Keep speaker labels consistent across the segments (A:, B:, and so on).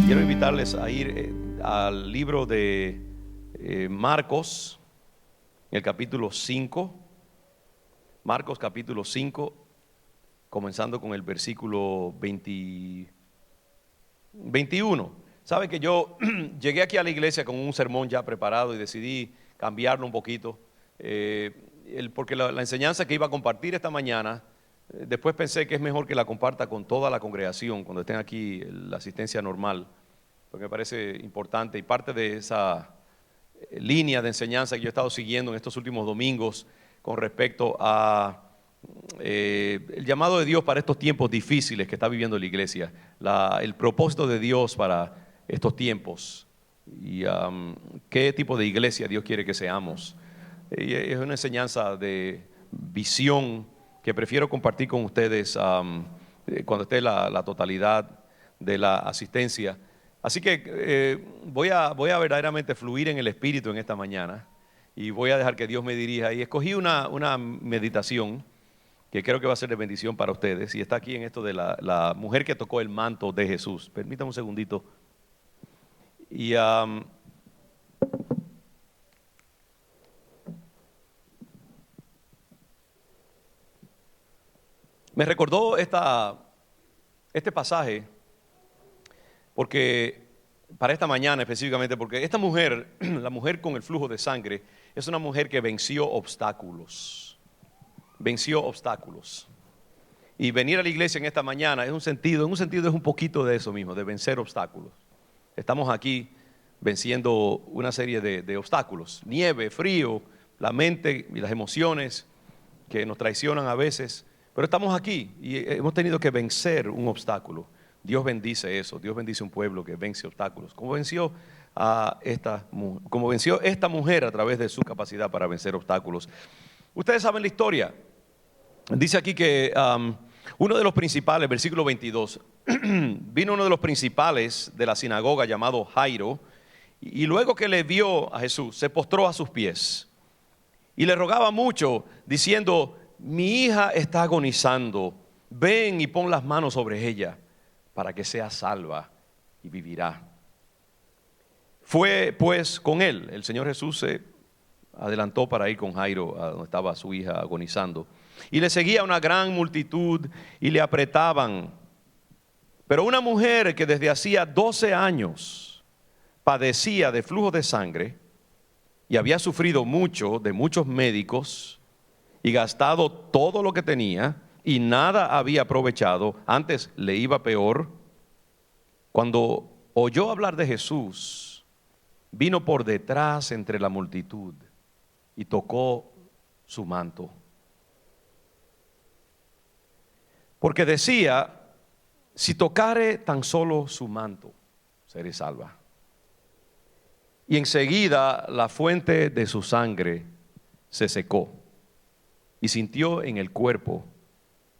A: Quiero invitarles a ir al libro de Marcos, en el capítulo 5. Marcos capítulo 5, comenzando con el versículo 21. Saben que yo llegué aquí a la iglesia con un sermón ya preparado y decidí cambiarlo un poquito, porque la enseñanza que iba a compartir esta mañana, después pensé que es mejor que la comparta con toda la congregación cuando estén aquí la asistencia normal, porque me parece importante y parte de esa línea de enseñanza que yo he estado siguiendo en estos últimos domingos con respecto a el llamado de Dios para estos tiempos difíciles que está viviendo la iglesia, el propósito de Dios para estos tiempos y qué tipo de iglesia Dios quiere que seamos. Es una enseñanza de visión que prefiero compartir con ustedes cuando esté la totalidad de la asistencia. Así que voy a verdaderamente fluir en el Espíritu en esta mañana y voy a dejar que Dios me dirija. Y escogí una meditación que creo que va a ser de bendición para ustedes. Y está aquí en esto de la mujer que tocó el manto de Jesús. Permítame un segundito. Y me recordó este pasaje, porque para esta mañana específicamente, porque esta mujer, la mujer con el flujo de sangre, es una mujer que venció obstáculos. Venció obstáculos. Y venir a la iglesia en esta mañana en un sentido es un poquito de eso mismo, de vencer obstáculos. Estamos aquí venciendo una serie de obstáculos, nieve, frío, la mente y las emociones que nos traicionan a veces, pero estamos aquí y hemos tenido que vencer un obstáculo. Dios bendice eso, Dios bendice un pueblo que vence obstáculos, como venció esta mujer a través de su capacidad para vencer obstáculos. Ustedes saben la historia. Dice aquí que uno de los principales, versículo 22, vino uno de los principales de la sinagoga llamado Jairo, y luego que le vio a Jesús, se postró a sus pies y le rogaba mucho, diciendo: mi hija está agonizando, ven y pon las manos sobre ella para que sea salva y vivirá. Fue pues con él. El Señor Jesús se adelantó para ir con Jairo a donde estaba su hija agonizando. Y le seguía una gran multitud y le apretaban. Pero una mujer que desde hacía 12 años padecía de flujo de sangre y había sufrido mucho de muchos médicos y gastado todo lo que tenía y nada había aprovechado, antes le iba peor, cuando oyó hablar de Jesús, vino por detrás entre la multitud y tocó su manto. Porque decía: si tocare tan solo su manto, seré salva. Y enseguida la fuente de su sangre se secó y sintió en el cuerpo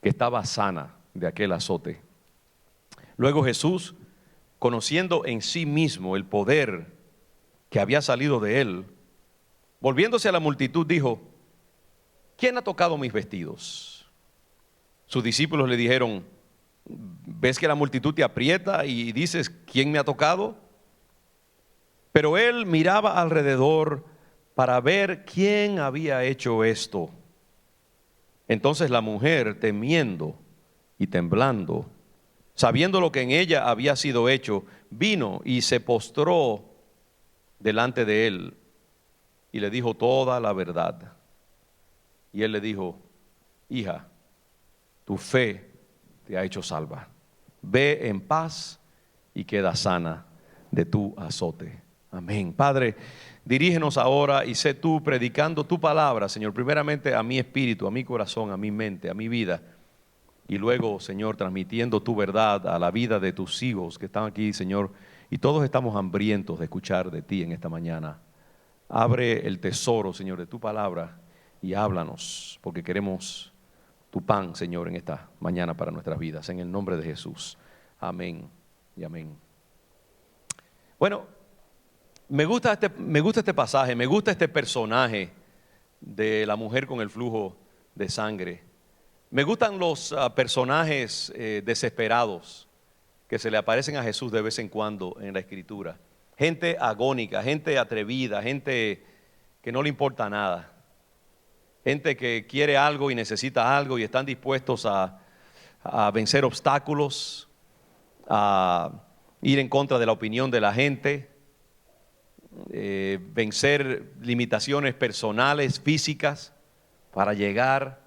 A: que estaba sana de aquel azote. Luego Jesús, conociendo en sí mismo el poder que había salido de él, volviéndose a la multitud, dijo: ¿quién ha tocado mis vestidos? Sus discípulos le dijeron: ¿ves que la multitud te aprieta y dices: ¿quién me ha tocado? Pero él miraba alrededor para ver quién había hecho esto. Entonces la mujer, temiendo y temblando, sabiendo lo que en ella había sido hecho, vino y se postró delante de él y le dijo toda la verdad. Y él le dijo: hija, tu fe te ha hecho salva. Ve en paz y queda sana de tu azote. Amén. Padre, dirígenos ahora y sé tú predicando tu palabra, Señor, primeramente a mi espíritu, a mi corazón, a mi mente, a mi vida, y luego, Señor, transmitiendo tu verdad a la vida de tus hijos que están aquí, Señor, y todos estamos hambrientos de escuchar de ti en esta mañana. Abre el tesoro, Señor, de tu palabra y háblanos, porque queremos tu pan, Señor, en esta mañana para nuestras vidas, en el nombre de Jesús. Amén y amén. Bueno, me gusta este pasaje, me gusta este personaje de la mujer con el flujo de sangre. Me gustan los personajes desesperados. que se le aparecen a Jesús de vez en cuando en la Escritura. Gente agónica, gente atrevida, gente que no le importa nada. Gente que quiere algo y necesita algo y están dispuestos a vencer obstáculos, a ir en contra de la opinión de la gente, vencer limitaciones personales, físicas, para llegar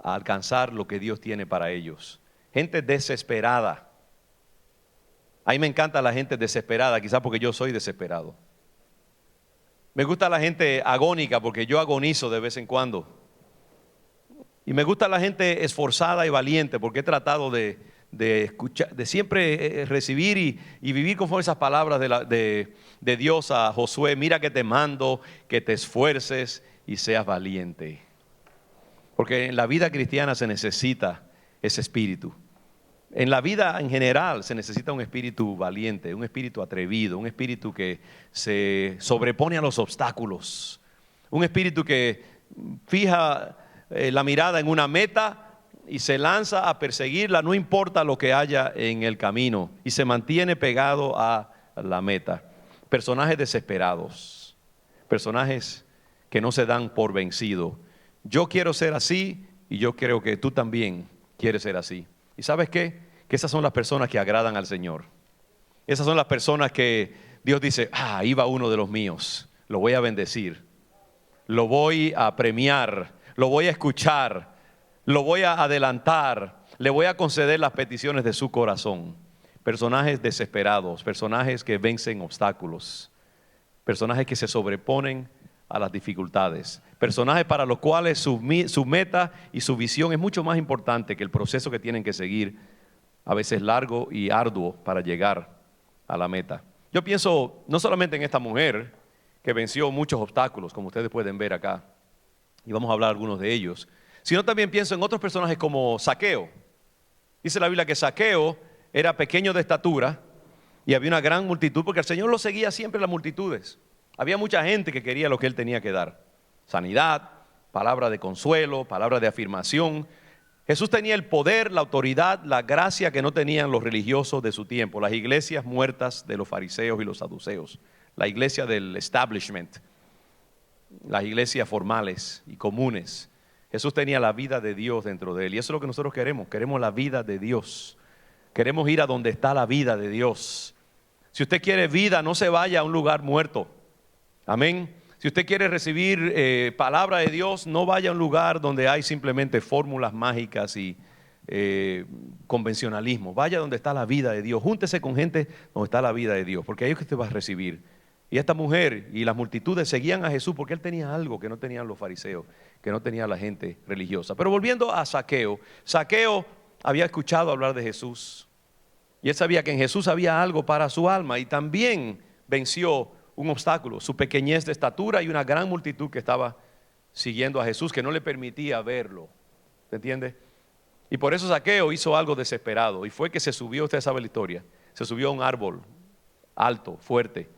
A: a alcanzar lo que Dios tiene para ellos. Gente desesperada. A mí me encanta la gente desesperada, quizás porque yo soy desesperado. Me gusta la gente agónica porque yo agonizo de vez en cuando. Y me gusta la gente esforzada y valiente porque he tratado de escuchar, de siempre recibir y vivir conforme esas palabras de Dios a Josué. Mira que te mando, que te esfuerces y seas valiente. Porque en la vida cristiana se necesita ese espíritu. En la vida en general se necesita un espíritu valiente, un espíritu atrevido, un espíritu que se sobrepone a los obstáculos, un espíritu que fija la mirada en una meta y se lanza a perseguirla, no importa lo que haya en el camino, y se mantiene pegado a la meta. Personajes desesperados, personajes que no se dan por vencido. Yo quiero ser así y yo creo que tú también quieres ser así. ¿Y sabes qué? Que esas son las personas que agradan al Señor. Esas son las personas que Dios dice, ahí va uno de los míos, lo voy a bendecir, lo voy a premiar, lo voy a escuchar, lo voy a adelantar, le voy a conceder las peticiones de su corazón. Personajes desesperados, personajes que vencen obstáculos, personajes que se sobreponen a las dificultades, personajes para los cuales su meta y su visión es mucho más importante que el proceso que tienen que seguir, a veces largo y arduo, para llegar a la meta. Yo pienso no solamente en esta mujer que venció muchos obstáculos, como ustedes pueden ver acá, y vamos a hablar algunos de ellos, sino también pienso en otros personajes como Zaqueo. Dice la Biblia que Zaqueo era pequeño de estatura y había una gran multitud, porque el Señor lo seguía siempre en las multitudes. Había mucha gente que quería lo que Él tenía que dar: sanidad, palabra de consuelo, palabra de afirmación. Jesús tenía el poder, la autoridad, la gracia que no tenían los religiosos de su tiempo, las iglesias muertas de los fariseos y los saduceos, la iglesia del establishment, las iglesias formales y comunes. Jesús tenía la vida de Dios dentro de Él, y eso es lo que nosotros queremos la vida de Dios. Queremos ir a donde está la vida de Dios. Si usted quiere vida, no se vaya a un lugar muerto. Amén. Si usted quiere recibir palabra de Dios, no vaya a un lugar donde hay simplemente fórmulas mágicas y convencionalismo. Vaya donde está la vida de Dios. Júntese con gente donde está la vida de Dios, porque ahí es que usted va a recibir. Y esta mujer y las multitudes seguían a Jesús porque Él tenía algo que no tenían los fariseos, que no tenía la gente religiosa. Pero volviendo a Zaqueo, Zaqueo había escuchado hablar de Jesús y él sabía que en Jesús había algo para su alma, y también venció un obstáculo, su pequeñez de estatura y una gran multitud que estaba siguiendo a Jesús, que no le permitía verlo. ¿Se entiende? Y por eso Zaqueo hizo algo desesperado, y fue que se subió, usted sabe la historia, se subió a un árbol alto, fuerte,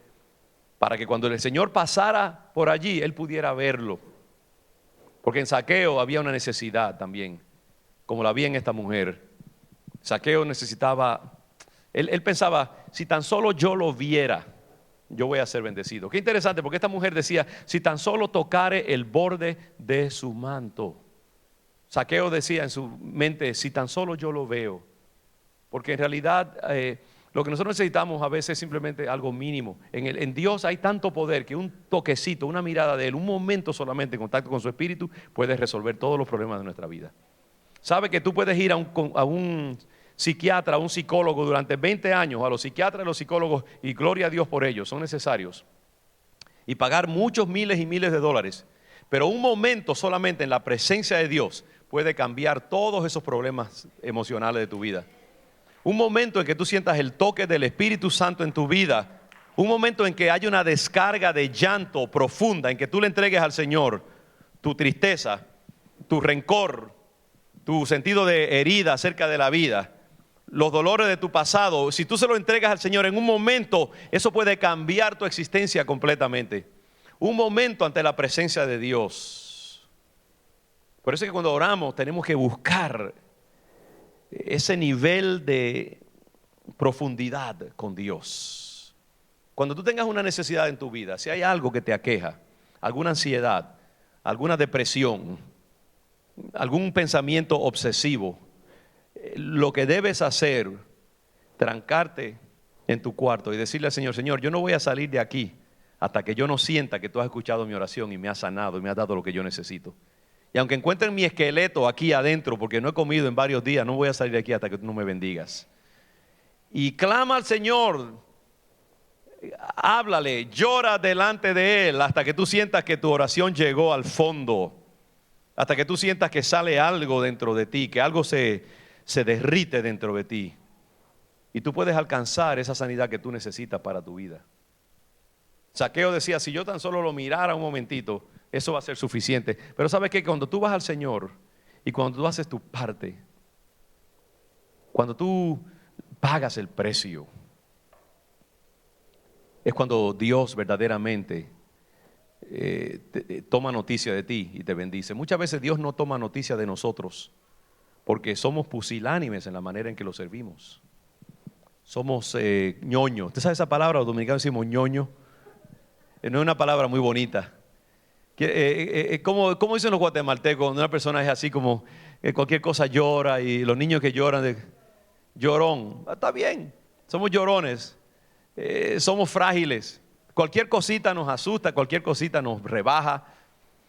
A: para que cuando el Señor pasara por allí, él pudiera verlo. Porque en Zaqueo había una necesidad también, como la había en esta mujer. Zaqueo necesitaba, él pensaba, si tan solo yo lo viera, yo voy a ser bendecido. Qué interesante, porque esta mujer decía, si tan solo tocare el borde de su manto. Zaqueo decía en su mente, si tan solo yo lo veo. Porque en realidad lo que nosotros necesitamos a veces es simplemente algo mínimo. En Dios hay tanto poder que un toquecito, una mirada de Él, un momento solamente en contacto con su espíritu puede resolver todos los problemas de nuestra vida. ¿Sabe que tú puedes ir a un psiquiatra, a un psicólogo durante 20 años? A los psiquiatras y los psicólogos, y gloria a Dios por ellos, son necesarios, y pagar muchos miles y miles de dólares, pero un momento solamente en la presencia de Dios puede cambiar todos esos problemas emocionales de tu vida. Un momento en que tú sientas el toque del Espíritu Santo en tu vida, un momento en que haya una descarga de llanto profunda, en que tú le entregues al Señor tu tristeza, tu rencor, tu sentido de herida acerca de la vida, los dolores de tu pasado. Si tú se lo entregas al Señor en un momento, eso puede cambiar tu existencia completamente. Un momento ante la presencia de Dios. Por eso es que cuando oramos tenemos que buscar ese nivel de profundidad con Dios. Cuando tú tengas una necesidad en tu vida, si hay algo que te aqueja, alguna ansiedad, alguna depresión, algún pensamiento obsesivo, lo que debes hacer, trancarte en tu cuarto y decirle al Señor: Señor, yo no voy a salir de aquí hasta que yo no sienta que tú has escuchado mi oración y me has sanado y me has dado lo que yo necesito. Y aunque encuentren mi esqueleto aquí adentro, porque no he comido en varios días, no voy a salir de aquí hasta que tú no me bendigas. Y clama al Señor, háblale, llora delante de Él hasta que tú sientas que tu oración llegó al fondo, hasta que tú sientas que sale algo dentro de ti, que algo se derrite dentro de ti. Y tú puedes alcanzar esa sanidad que tú necesitas para tu vida. Zaqueo decía: si yo tan solo lo mirara un momentito, eso va a ser suficiente. Pero sabes que cuando tú vas al Señor y cuando tú haces tu parte, cuando tú pagas el precio, es cuando Dios verdaderamente toma noticia de ti y te bendice. Muchas veces Dios no toma noticia de nosotros porque somos pusilánimes en la manera en que lo servimos. Somos ñoños. ¿Usted sabe esa palabra? Los dominicanos decimos ñoño. No es una palabra muy bonita. ¿Cómo dicen los guatemaltecos cuando una persona es así como cualquier cosa llora, y los niños que lloran, llorón? Está bien, somos llorones, somos frágiles. Cualquier cosita nos asusta, cualquier cosita nos rebaja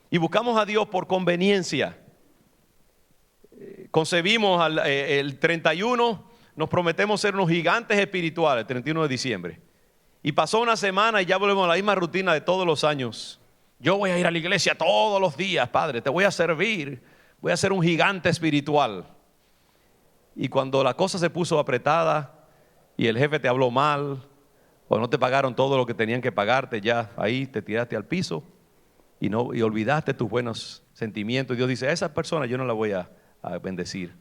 A: y buscamos a Dios por conveniencia. Concebimos el 31, nos prometemos ser unos gigantes espirituales, el 31 de diciembre. Y pasó una semana y ya volvemos a la misma rutina de todos los años. Yo voy a ir a la iglesia todos los días, Padre, te voy a servir, voy a ser un gigante espiritual. Y cuando la cosa se puso apretada y el jefe te habló mal o no te pagaron todo lo que tenían que pagarte, ya ahí te tiraste al piso y olvidaste tus buenos sentimientos. Y Dios dice: a esa persona yo no la voy a bendecir.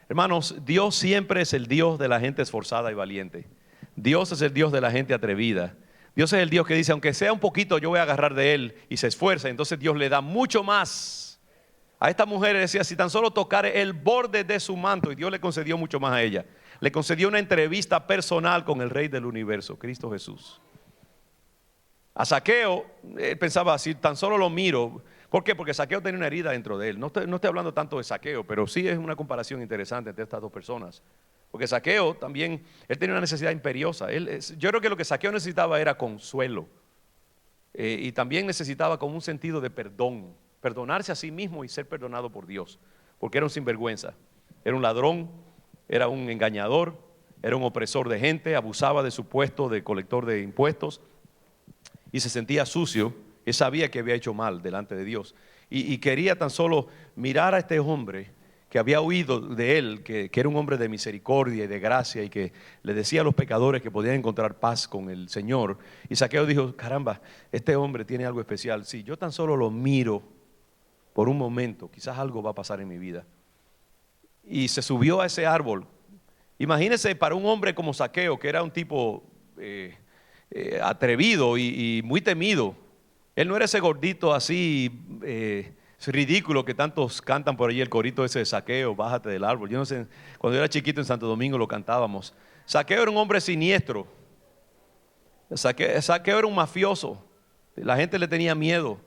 A: Hermanos, Dios siempre es el Dios de la gente esforzada y valiente. Dios es el Dios de la gente atrevida. Dios es el Dios que dice: aunque sea un poquito, yo voy a agarrar de él, y se esfuerza. Entonces Dios le da mucho más. A esta mujer decía: si tan solo tocare el borde de su manto, y Dios le concedió mucho más a ella. Le concedió una entrevista personal con el Rey del universo, Cristo Jesús. A Zaqueo, él pensaba: si tan solo lo miro. ¿Por qué? Porque Zaqueo tenía una herida dentro de él. No estoy hablando tanto de Zaqueo, pero sí es una comparación interesante entre estas dos personas. Porque Zaqueo también, él tenía una necesidad imperiosa. Yo creo que lo que Zaqueo necesitaba era consuelo. Y también necesitaba como un sentido de perdón. Perdonarse a sí mismo y ser perdonado por Dios. Porque era un sinvergüenza. Era un ladrón, era un engañador, era un opresor de gente, abusaba de su puesto de colector de impuestos. Y se sentía sucio. Él sabía que había hecho mal delante de Dios. Y quería tan solo mirar a este hombre que había oído de él, que era un hombre de misericordia y de gracia, y que le decía a los pecadores que podían encontrar paz con el Señor. Y Zaqueo dijo: caramba, este hombre tiene algo especial. Si yo tan solo lo miro por un momento, quizás algo va a pasar en mi vida. Y se subió a ese árbol. Imagínense, para un hombre como Zaqueo, que era un tipo atrevido y muy temido. Él no era ese gordito así ridículo que tantos cantan por allí, el corito ese de Zaqueo: bájate del árbol. Yo no sé, cuando yo era chiquito en Santo Domingo lo cantábamos. Zaqueo era un hombre siniestro. Zaqueo era un mafioso. La gente le tenía miedo.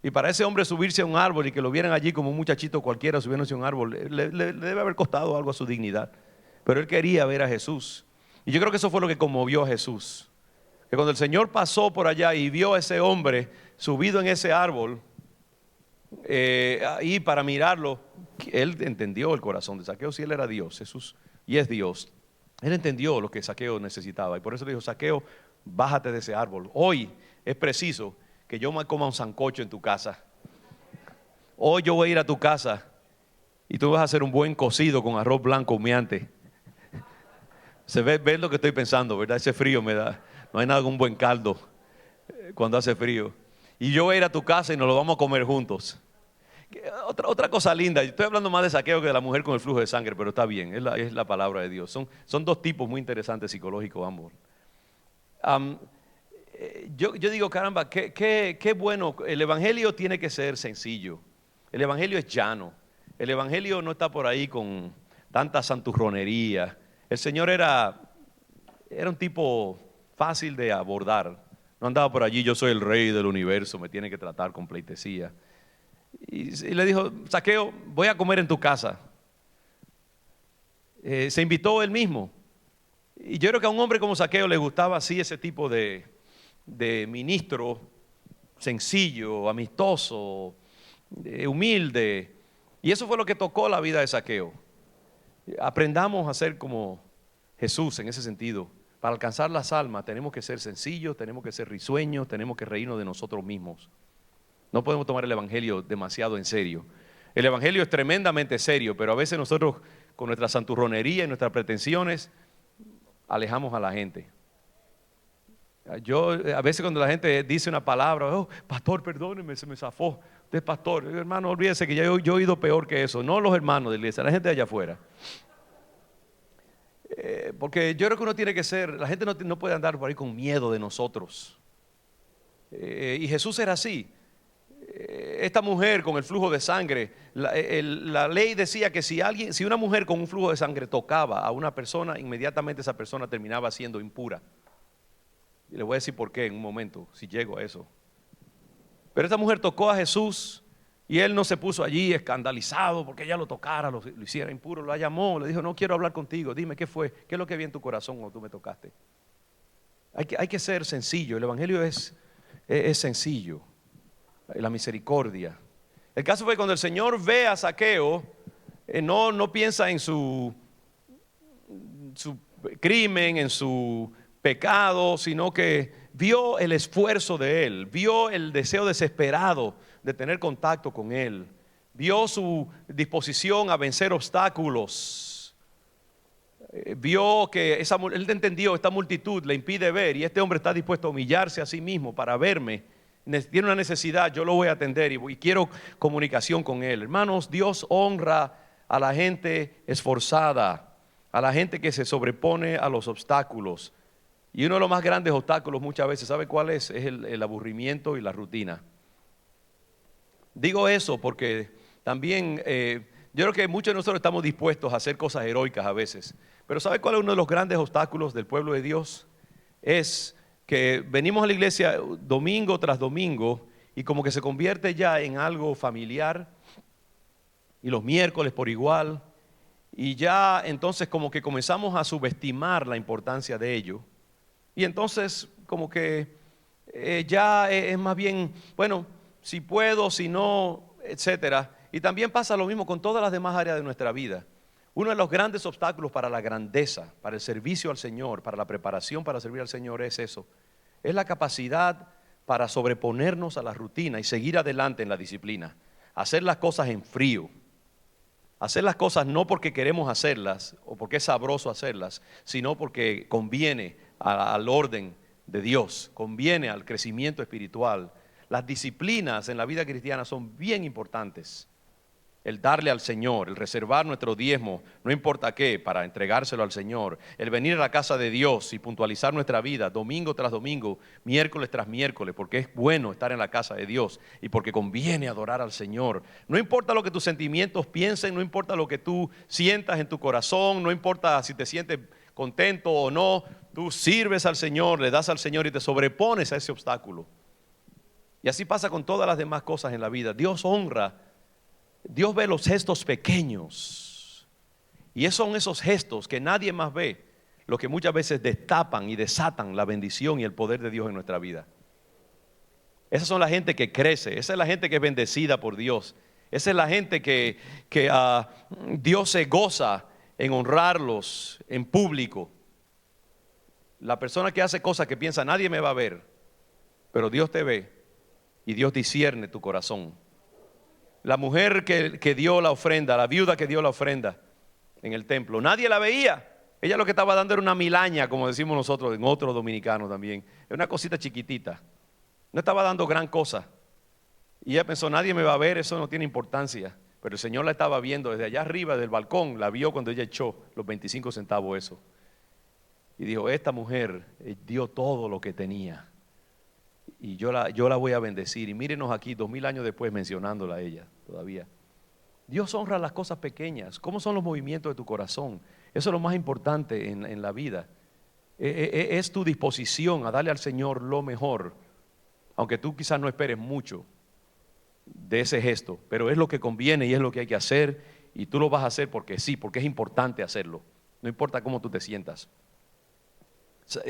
A: Y para ese hombre subirse a un árbol y que lo vieran allí como un muchachito cualquiera subiéndose a un árbol, le debe haber costado algo a su dignidad. Pero él quería ver a Jesús. Y yo creo que eso fue lo que conmovió a Jesús. Que cuando el Señor pasó por allá y vio a ese hombre subido en ese árbol, ahí para mirarlo, él entendió el corazón de Zaqueo. Si él era Dios, Jesús, y es Dios, él entendió lo que Zaqueo necesitaba. Y por eso le dijo: Zaqueo, bájate de ese árbol. Hoy es preciso que yo me coma un sancocho en tu casa. Hoy yo voy a ir a tu casa y tú vas a hacer un buen cocido con arroz blanco humeante. Se ve lo que estoy pensando, ¿verdad? Ese frío me da. No hay nada como un buen caldo cuando hace frío. Y yo voy a ir a tu casa y nos lo vamos a comer juntos. Otra cosa linda, estoy hablando más de Zaqueo que de la mujer con el flujo de sangre, pero está bien, es la palabra de Dios. Son dos tipos muy interesantes psicológicos ambos. Yo digo: caramba, qué bueno. El evangelio tiene que ser sencillo. El evangelio es llano. El evangelio no está por ahí con tanta santurronería. El Señor era era un tipo fácil de abordar. No andaba por allí, yo soy el rey del universo, me tiene que tratar con pleitesía. Y le dijo, Zaqueo, voy a comer en tu casa. Se invitó él mismo. Y yo creo que a un hombre como Zaqueo le gustaba así ese tipo de ministro sencillo, amistoso, humilde. Y eso fue lo que tocó la vida de Zaqueo. Aprendamos a ser como Jesús en ese sentido. Para alcanzar las almas tenemos que ser sencillos, tenemos que ser risueños, tenemos que reírnos de nosotros mismos. No podemos tomar el Evangelio demasiado en serio. El Evangelio es tremendamente serio, pero a veces nosotros con nuestra santurronería y nuestras pretensiones alejamos a la gente. Yo a veces cuando la gente dice una palabra, oh, pastor, perdóneme, se me zafó. Usted es pastor, hermano, olvídese que yo he oído peor que eso. No los hermanos de la iglesia, la gente de allá afuera. Porque yo creo que uno tiene que ser, la gente no puede andar por ahí con miedo de nosotros. Y Jesús era así. Esta mujer con el flujo de sangre, la ley decía que si una mujer con un flujo de sangre tocaba a una persona, inmediatamente esa persona terminaba siendo impura. Y le voy a decir por qué en un momento, si llego a eso. Pero esta mujer tocó a Jesús y él no se puso allí escandalizado porque ella lo tocara, lo hiciera impuro. La llamó, le dijo, no quiero hablar contigo, dime qué fue, qué es lo que había en tu corazón cuando tú me tocaste. Hay que ser sencillo, el Evangelio es sencillo, la misericordia. El caso fue cuando el Señor ve a Zaqueo, no piensa en su crimen, en su pecado, sino que vio el esfuerzo de él, vio el deseo desesperado de tener contacto con él, vio su disposición a vencer obstáculos, vio que él entendió, esta multitud le impide ver y este hombre está dispuesto a humillarse a sí mismo para verme. Tiene una necesidad, yo lo voy a atender y quiero comunicación con él. Hermanos, Dios honra a la gente esforzada, a la gente que se sobrepone a los obstáculos. Y uno de los más grandes obstáculos muchas veces, ¿sabe cuál es? Es el aburrimiento y la rutina. Digo eso porque también yo creo que muchos de nosotros estamos dispuestos a hacer cosas heroicas a veces. Pero ¿sabe cuál es uno de los grandes obstáculos del pueblo de Dios? Es que venimos a la iglesia domingo tras domingo y como que se convierte ya en algo familiar, y los miércoles por igual, y ya entonces como que comenzamos a subestimar la importancia de ello. Y entonces como que ya es más bien, bueno, si puedo, si no, etcétera. Y también pasa lo mismo con todas las demás áreas de nuestra vida. Uno de los grandes obstáculos para la grandeza, para el servicio al Señor, para la preparación para servir al Señor es eso. Es la capacidad para sobreponernos a la rutina y seguir adelante en la disciplina. Hacer las cosas en frío. Hacer las cosas no porque queremos hacerlas o porque es sabroso hacerlas, sino porque conviene al orden de Dios, conviene al crecimiento espiritual. Las disciplinas en la vida cristiana son bien importantes. El darle al Señor, el reservar nuestro diezmo, no importa qué, para entregárselo al Señor. El venir a la casa de Dios y puntualizar nuestra vida domingo tras domingo, miércoles tras miércoles, porque es bueno estar en la casa de Dios y porque conviene adorar al Señor. No importa lo que tus sentimientos piensen, no importa lo que tú sientas en tu corazón, no importa si te sientes contento o no, tú sirves al Señor, le das al Señor y te sobrepones a ese obstáculo. Y así pasa con todas las demás cosas en la vida. Dios honra. Dios ve los gestos pequeños y son esos gestos que nadie más ve los que muchas veces destapan y desatan la bendición y el poder de Dios en nuestra vida. Esas son la gente que crece, esa es la gente que es bendecida por Dios, esa es la gente que Dios se goza en honrarlos en público. La persona que hace cosas que piensa nadie me va a ver, pero Dios te ve y Dios discierne tu corazón. La mujer que dio la ofrenda, la viuda que dio la ofrenda en el templo, nadie la veía. Ella lo que estaba dando era una milaña, como decimos nosotros en otros dominicanos también. Era una cosita chiquitita. No estaba dando gran cosa. Y ella pensó, nadie me va a ver, eso no tiene importancia. Pero el Señor la estaba viendo desde allá arriba del balcón. La vio cuando ella echó los 25 centavos eso. Y dijo, esta mujer dio todo lo que tenía. Y yo la voy a bendecir. Y mírenos aquí 2000 años después mencionándola a ella todavía. Dios honra las cosas pequeñas. ¿Cómo son los movimientos de tu corazón? Eso es lo más importante en la vida. Es tu disposición a darle al Señor lo mejor, aunque tú quizás no esperes mucho de ese gesto, pero es lo que conviene y es lo que hay que hacer, y tú lo vas a hacer porque sí, porque es importante hacerlo, no importa cómo tú te sientas.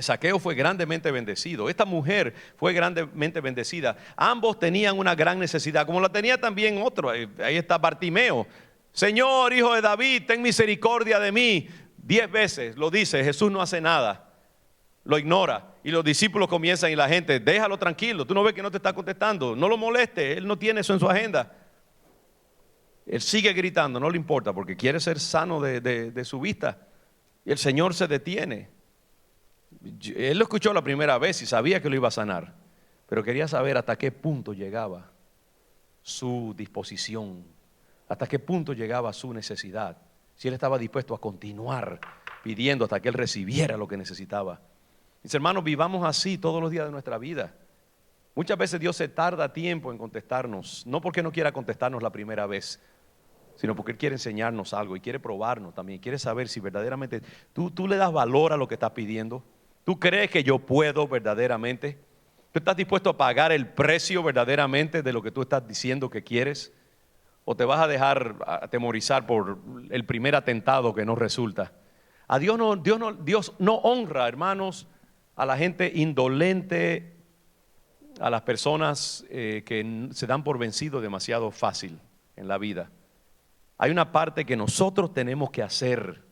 A: Zaqueo fue grandemente bendecido, esta mujer fue grandemente bendecida, ambos tenían una gran necesidad, como la tenía también otro. Ahí está Bartimeo: Señor, hijo de David, ten misericordia de mí. 10 veces lo dice, Jesús no hace nada, lo ignora, y los discípulos comienzan y la gente: déjalo tranquilo, tú no ves que no te está contestando, no lo moleste, él no tiene eso en su agenda. Él sigue gritando, no le importa, porque quiere ser sano de su vista, y el Señor se detiene. Él lo escuchó la primera vez y sabía que lo iba a sanar, pero quería saber hasta qué punto llegaba su disposición, hasta qué punto llegaba su necesidad, si él estaba dispuesto a continuar pidiendo hasta que él recibiera lo que necesitaba. Mis hermanos, vivamos así todos los días de nuestra vida. Muchas veces Dios se tarda tiempo en contestarnos, no porque no quiera contestarnos la primera vez, sino porque Él quiere enseñarnos algo y quiere probarnos también, quiere saber si verdaderamente tú le das valor a lo que estás pidiendo. ¿Tú crees que yo puedo verdaderamente? ¿Tú estás dispuesto a pagar el precio verdaderamente de lo que tú estás diciendo que quieres? ¿O te vas a dejar atemorizar por el primer atentado que no resulta? A Dios no honra, hermanos, a la gente indolente, a las personas que se dan por vencido demasiado fácil en la vida. Hay una parte que nosotros tenemos que hacer,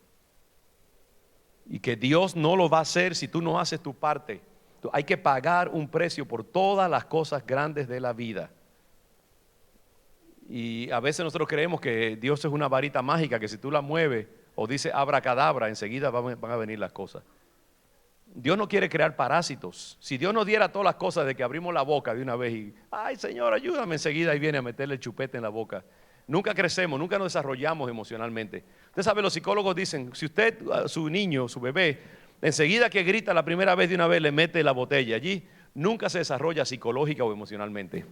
A: y que Dios no lo va a hacer si tú no haces tu parte. Hay que pagar un precio por todas las cosas grandes de la vida. Y a veces nosotros creemos que Dios es una varita mágica, que si tú la mueves o dices abracadabra, enseguida van a venir las cosas. Dios no quiere crear parásitos. Si Dios nos diera todas las cosas de que abrimos la boca de una vez y, ay Señor, ayúdame, enseguida ahí viene a meterle el chupete en la boca. Nunca crecemos, nunca nos desarrollamos emocionalmente. Usted sabe, los psicólogos dicen, si usted, su niño, su bebé, enseguida que grita la primera vez de una vez le mete la botella allí, nunca se desarrolla psicológica o emocionalmente.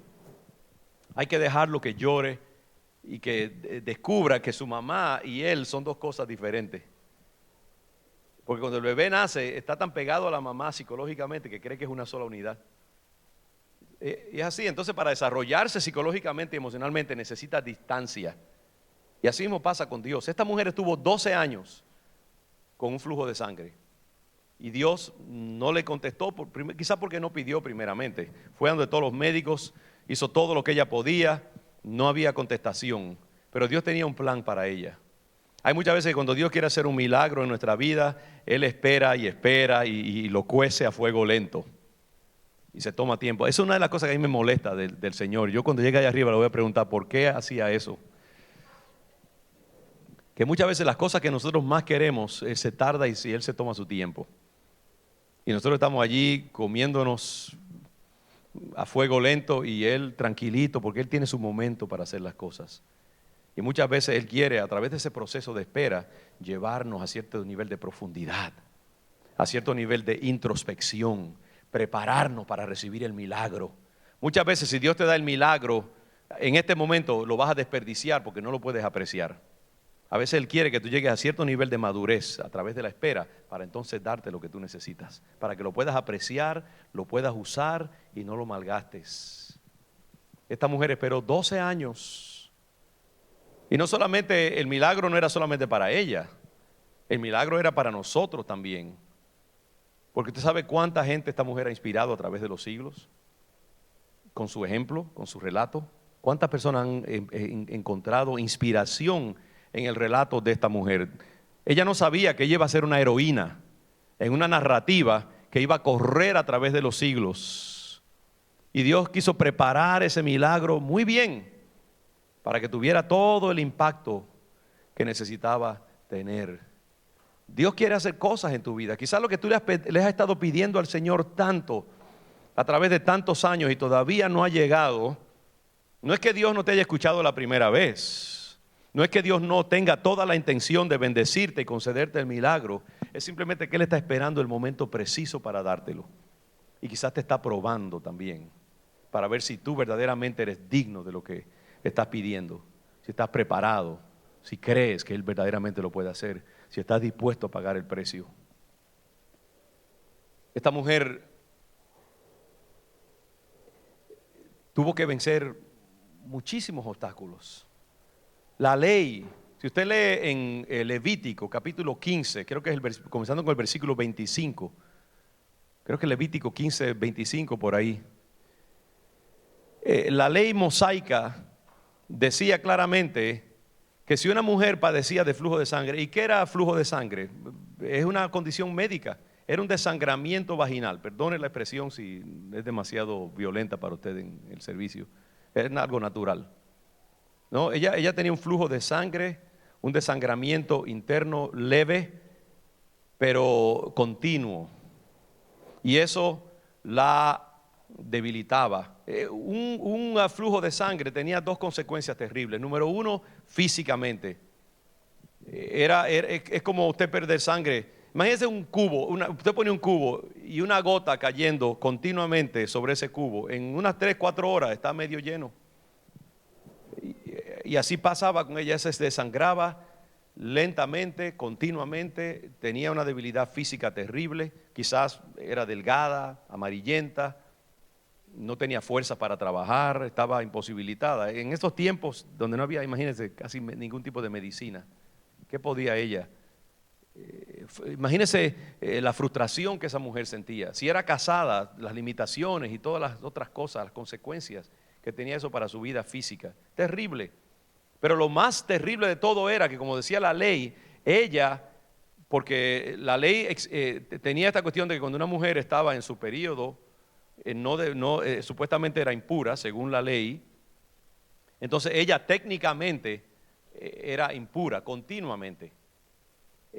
A: Hay que dejarlo que llore y que descubra que su mamá y él son dos cosas diferentes. Porque cuando el bebé nace, está tan pegado a la mamá psicológicamente que cree que es una sola unidad. Y es así. Entonces, para desarrollarse psicológicamente y emocionalmente necesita distancia. Y así mismo pasa con Dios. Esta mujer estuvo 12 años con un flujo de sangre, y Dios no le contestó, quizás porque no pidió primeramente. Fue donde todos los médicos, hizo todo lo que ella podía, no había contestación, pero Dios tenía un plan para ella. Hay muchas veces que cuando Dios quiere hacer un milagro en nuestra vida, Él espera y lo cuece a fuego lento. Y se toma tiempo. Esa es una de las cosas que a mí me molesta del Señor. Yo cuando llegue allá arriba le voy a preguntar por qué hacía eso. Que muchas veces las cosas que nosotros más queremos, Él se tarda y si Él se toma su tiempo. Y nosotros estamos allí comiéndonos a fuego lento y Él tranquilito, porque Él tiene su momento para hacer las cosas. Y muchas veces Él quiere, a través de ese proceso de espera, llevarnos a cierto nivel de profundidad, a cierto nivel de introspección, prepararnos para recibir el milagro. Muchas veces si Dios te da el milagro, en este momento lo vas a desperdiciar porque no lo puedes apreciar. A veces Él quiere que tú llegues a cierto nivel de madurez a través de la espera, para entonces darte lo que tú necesitas, para que lo puedas apreciar, lo puedas usar y no lo malgastes. Esta mujer esperó 12 años. Y no solamente, el milagro no era solamente para ella, el milagro era para nosotros también. Porque usted sabe cuánta gente esta mujer ha inspirado a través de los siglos, con su ejemplo, con su relato. Cuántas personas han encontrado inspiración en el relato de esta mujer. Ella no sabía que ella iba a ser una heroína en una narrativa que iba a correr a través de los siglos. Y Dios quiso preparar ese milagro muy bien para que tuviera todo el impacto que necesitaba tener. Dios quiere hacer cosas en tu vida. Quizás lo que tú le has estado pidiendo al Señor tanto, a través de tantos años y todavía no ha llegado. No es que Dios no te haya escuchado la primera vez. No es que Dios no tenga toda la intención de bendecirte y concederte el milagro. Es simplemente que Él está esperando el momento preciso para dártelo. Y quizás te está probando también, para ver si tú verdaderamente eres digno de lo que estás pidiendo. Si estás preparado, si crees que Él verdaderamente lo puede hacer, si estás dispuesto a pagar el precio. Esta mujer tuvo que vencer muchísimos obstáculos. La ley, si usted lee en Levítico capítulo 15, creo que es comenzando con el versículo 25, creo que Levítico 15, 25 por ahí. La ley mosaica decía claramente que si una mujer padecía de flujo de sangre, ¿y qué era flujo de sangre? Es una condición médica, era un desangramiento vaginal. Perdone la expresión si es demasiado violenta para usted en el servicio, es algo natural. No, ella tenía un flujo de sangre, un desangramiento interno leve, pero continuo. Y eso la debilitaba. Un flujo de sangre tenía dos consecuencias terribles. Número uno, físicamente. Es como usted perder sangre. Imagínese un cubo, usted pone un cubo y una gota cayendo continuamente sobre ese cubo. En unas 3, 4 horas está medio lleno. Y así pasaba con ella, se desangraba lentamente, continuamente, tenía una debilidad física terrible, quizás era delgada, amarillenta, no tenía fuerza para trabajar, estaba imposibilitada. En estos tiempos donde no había, imagínense, casi ningún tipo de medicina, ¿qué podía ella? Imagínense la frustración que esa mujer sentía. Si era casada, las limitaciones y todas las otras cosas, las consecuencias que tenía eso para su vida física. Terrible. Pero lo más terrible de todo era que, como decía la ley, ella, porque la ley tenía esta cuestión de que cuando una mujer estaba en su periodo, supuestamente era impura según la ley, entonces ella técnicamente era impura continuamente.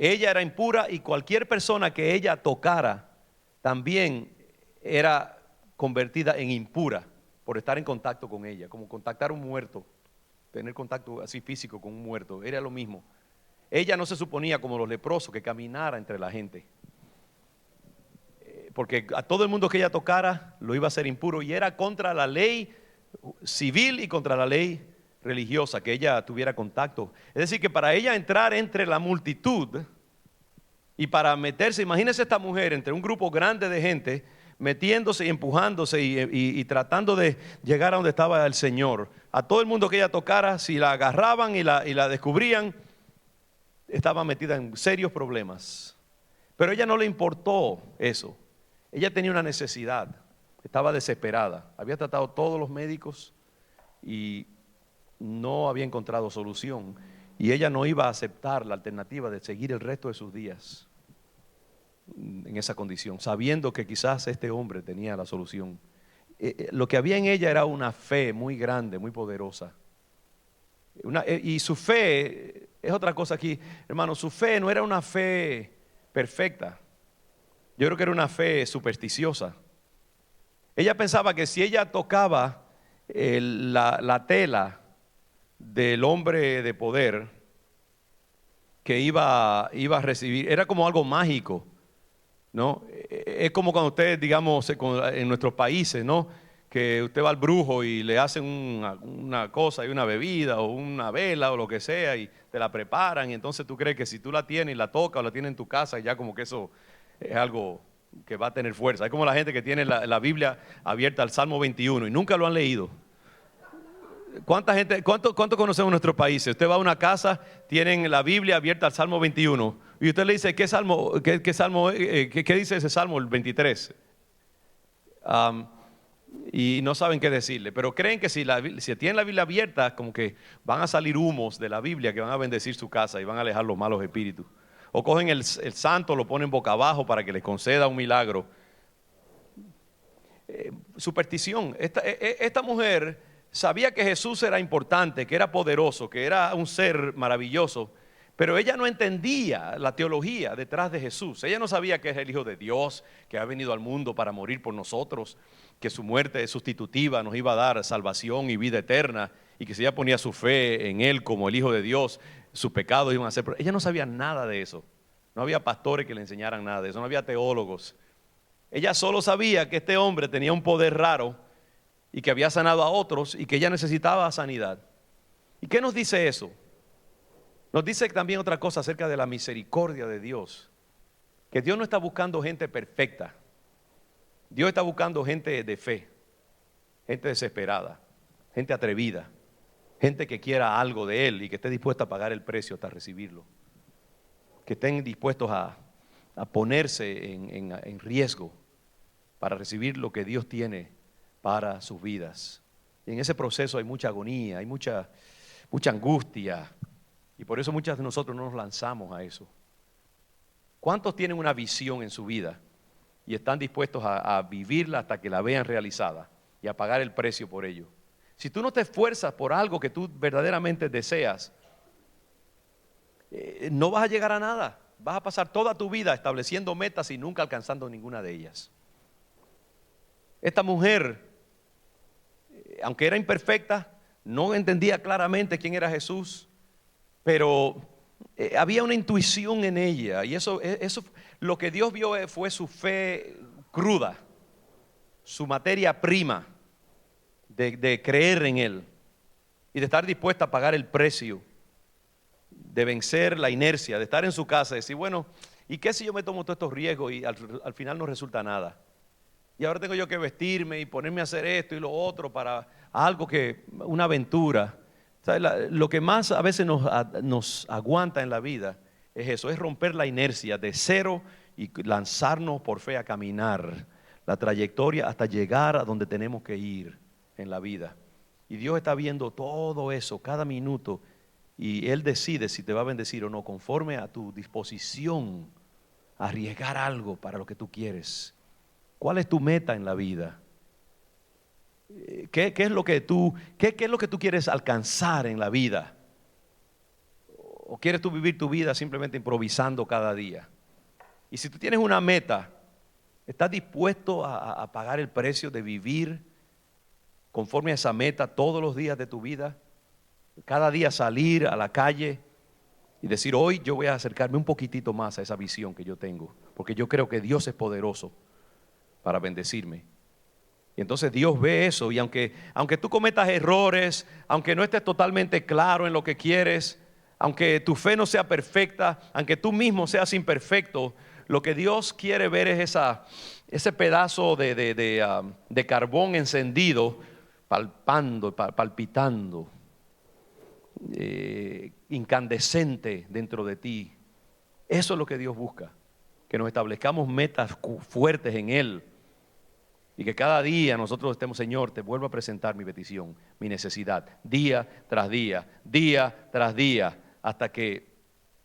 A: Ella era impura y cualquier persona que ella tocara también era convertida en impura por estar en contacto con ella, como contactar a un muerto. Tener contacto así físico con un muerto, era lo mismo. Ella no se suponía como los leprosos que caminara entre la gente, porque a todo el mundo que ella tocara lo iba a hacer impuro, y era contra la ley civil y contra la ley religiosa que ella tuviera contacto. Es decir, que para ella entrar entre la multitud y para meterse, imagínese esta mujer entre un grupo grande de gente, metiéndose y empujándose y tratando de llegar a donde estaba el Señor. A todo el mundo que ella tocara, si la agarraban y la descubrían, estaba metida en serios problemas. Pero a ella no le importó eso. Ella tenía una necesidad, estaba desesperada. Había tratado todos los médicos y no había encontrado solución. Y ella no iba a aceptar la alternativa de seguir el resto de sus días en esa condición, sabiendo que quizás este hombre tenía la solución. Lo que había en ella era una fe muy grande, muy poderosa. Y su fe es otra cosa aquí, hermano. Su fe no era una fe perfecta. Yo creo que era una fe supersticiosa. Ella pensaba que si ella tocaba la tela del hombre de poder, que iba a recibir, era como algo mágico, ¿no? Es como cuando ustedes, digamos, en nuestros países, ¿no? Que usted va al brujo y le hacen una cosa y una bebida o una vela o lo que sea y te la preparan, y entonces tú crees que si tú la tienes y la tocas o la tienes en tu casa, ya como que eso es algo que va a tener fuerza. Es como la gente que tiene la Biblia abierta al Salmo 21 y nunca lo han leído. ¿Cuánta gente, cuánto conocemos en nuestros países? Usted va a una casa, tienen la Biblia abierta al Salmo 21 y usted le dice, ¿qué salmo, qué dice ese Salmo, el 23? Y no saben qué decirle, pero creen que si tienen la Biblia abierta, como que van a salir humos de la Biblia que van a bendecir su casa y van a alejar los malos espíritus. O cogen el santo, lo ponen boca abajo para que les conceda un milagro. Superstición. Esta mujer sabía que Jesús era importante, que era poderoso, que era un ser maravilloso, pero ella no entendía la teología detrás de Jesús. Ella no sabía que es el Hijo de Dios, que ha venido al mundo para morir por nosotros, que su muerte sustitutiva nos iba a dar salvación y vida eterna, y que si ella ponía su fe en Él como el Hijo de Dios, sus pecados iban a ser. Ella no sabía nada de eso. No había pastores que le enseñaran nada de eso, no había teólogos. Ella solo sabía que este hombre tenía un poder raro y que había sanado a otros y que ella necesitaba sanidad. ¿Y qué nos dice eso? Nos dice también otra cosa acerca de la misericordia de Dios, que Dios no está buscando gente perfecta. Dios está buscando gente de fe, gente desesperada, gente atrevida, gente que quiera algo de Él y que esté dispuesta a pagar el precio hasta recibirlo. Que estén dispuestos a ponerse en riesgo para recibir lo que Dios tiene para sus vidas. Y en ese proceso hay mucha agonía, hay mucha angustia, y por eso muchos de nosotros no nos lanzamos a eso. ¿Cuántos tienen una visión en su vida y están dispuestos a vivirla hasta que la vean realizada y a pagar el precio por ello? Si tú no te esfuerzas por algo que tú verdaderamente deseas, no vas a llegar a nada. Vas a pasar toda tu vida estableciendo metas y nunca alcanzando ninguna de ellas. Esta mujer, aunque era imperfecta, no entendía claramente quién era Jesús, pero había una intuición en ella, y eso lo que Dios vio fue su fe cruda, su materia prima de creer en Él y de estar dispuesta a pagar el precio, de vencer la inercia, de estar en su casa y decir, bueno, ¿y qué si yo me tomo todos estos riesgos y al final no resulta nada? Y ahora tengo yo que vestirme y ponerme a hacer esto y lo otro para algo una aventura. ¿Sabes? Lo que más a veces nos aguanta en la vida es eso, es romper la inercia de cero y lanzarnos por fe a caminar la trayectoria hasta llegar a donde tenemos que ir en la vida. Y Dios está viendo todo eso cada minuto y Él decide si te va a bendecir o no conforme a tu disposición a arriesgar algo para lo que tú quieres. ¿Cuál es tu meta en la vida? ¿Qué es lo que tú quieres alcanzar en la vida? ¿O quieres tú vivir tu vida simplemente improvisando cada día? Y si tú tienes una meta, ¿estás dispuesto a pagar el precio de vivir conforme a esa meta todos los días de tu vida? Cada día salir a la calle y decir, hoy yo voy a acercarme un poquitito más a esa visión que yo tengo, porque yo creo que Dios es poderoso para bendecirme. Y entonces Dios ve eso, y aunque tú cometas errores, aunque no estés totalmente claro en lo que quieres, aunque tu fe no sea perfecta, aunque tú mismo seas imperfecto, lo que Dios quiere ver es ese pedazo de carbón encendido, palpitando, incandescente dentro de ti. Eso es lo que Dios busca, que nos establezcamos metas fuertes en Él. Y que cada día nosotros estemos, Señor, te vuelvo a presentar mi petición, mi necesidad, día tras día, hasta que